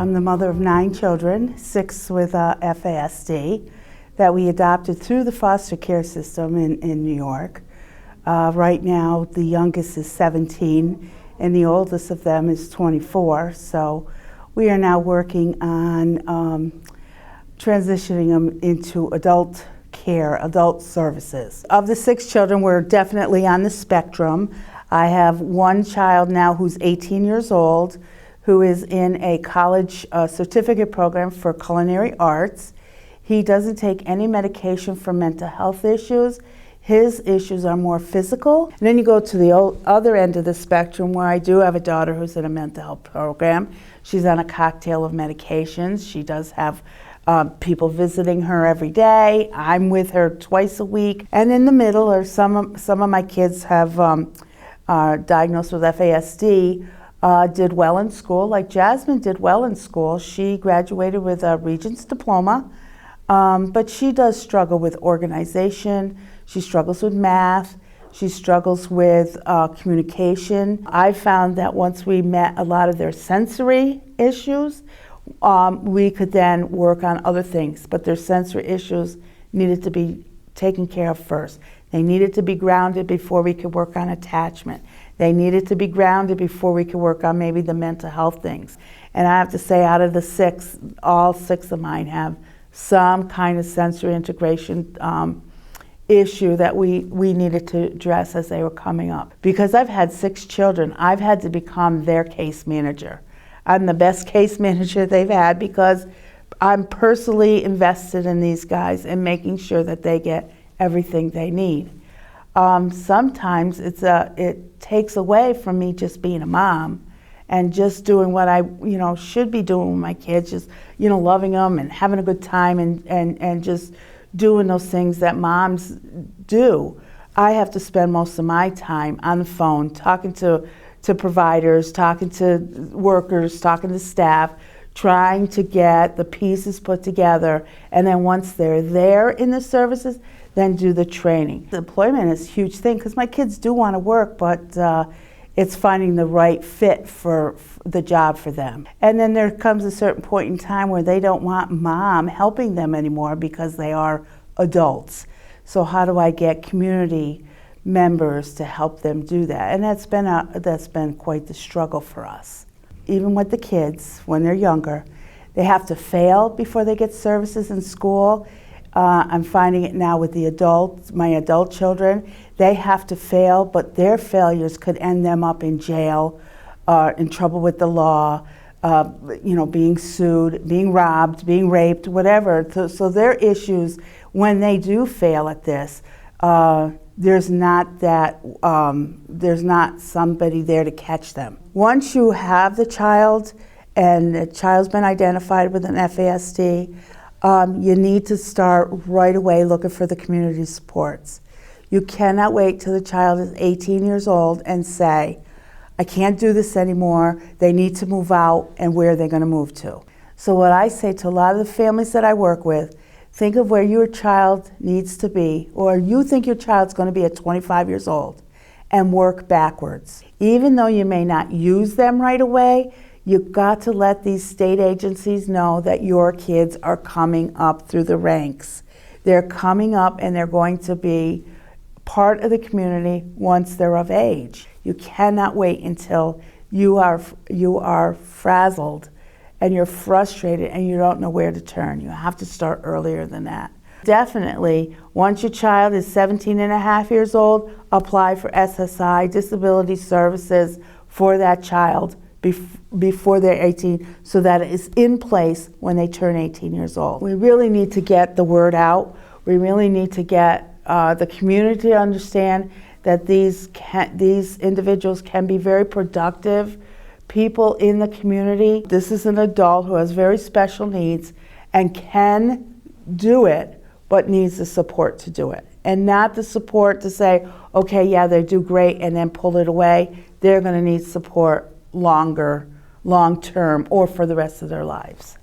I'm the mother of 9 children, 6 with FASD, that we adopted through the foster care system in New York. Right now, the youngest is 17, and the oldest of them is 24. So we are now working on transitioning them into adult care, adult services. Of the 6 children, we're definitely on the spectrum. I have one child now who's 18 years old, who is in a college certificate program for culinary arts. He doesn't take any medication for mental health issues. His issues are more physical. And then you go to the other end of the spectrum, where I do have a daughter who's in a mental health program. She's on a cocktail of medications. She does have people visiting her every day. I'm with her twice a week. And in the middle are some of my kids have diagnosed with FASD, did well in school. Like Jasmine did well in school. She graduated with a Regents diploma, but she does struggle with organization. She struggles with math. She struggles with communication. I found that once we met a lot of their sensory issues, we could then work on other things, but their sensory issues needed to be taken care of first. They needed to be grounded before we could work on attachment. They needed to be grounded before we could work on maybe the mental health things. And I have to say, out of the 6, all 6 of mine have some kind of sensory integration issue that we needed to address as they were coming up. Because I've had 6 children, I've had to become their case manager. I'm the best case manager they've had because I'm personally invested in these guys and making sure that they get everything they need. Sometimes it takes away from me just being a mom and just doing what I should be doing with my kids, just loving them and having a good time and just doing those things that moms do. I have to spend most of my time on the phone talking to providers, talking to workers, talking to staff, trying to get the pieces put together, and then once they're there in the services, then do the training. The employment is a huge thing because my kids do want to work, but it's finding the right fit for the job for them. And then there comes a certain point in time where they don't want mom helping them anymore because they are adults. So how do I get community members to help them do that? And that's been quite the struggle for us. Even with the kids, when they're younger, they have to fail before they get services in school. I'm finding it now with my adult children. They have to fail, but their failures could end them up in jail, in trouble with the law, being sued, being robbed, being raped, whatever. So their issues, when they do fail at this, there's not somebody there to catch them. Once you have the child and the child's been identified with an FASD, you need to start right away looking for the community supports. You cannot wait till the child is 18 years old and say, I can't do this anymore, they need to move out, and where are they going to move to? So what I say to a lot of the families that I work with, think of where your child needs to be, or you think your child's going to be at 25 years old, and work backwards. Even though you may not use them right away, you've got to let these state agencies know that your kids are coming up through the ranks. They're coming up and they're going to be part of the community once they're of age. You cannot wait until you are frazzled and you're frustrated and you don't know where to turn. You have to start earlier than that. Definitely, once your child is 17 and a half years old, apply for SSI, disability services, for that child before they're 18, so that it is in place when they turn 18 years old. We really need to get the word out. We really need to get the community to understand that these individuals can be very productive people in the community. This is an adult who has very special needs and can do it, but needs the support to do it. And not the support to say, okay, yeah, they do great, and then pull it away. They're going to need support long term or for the rest of their lives.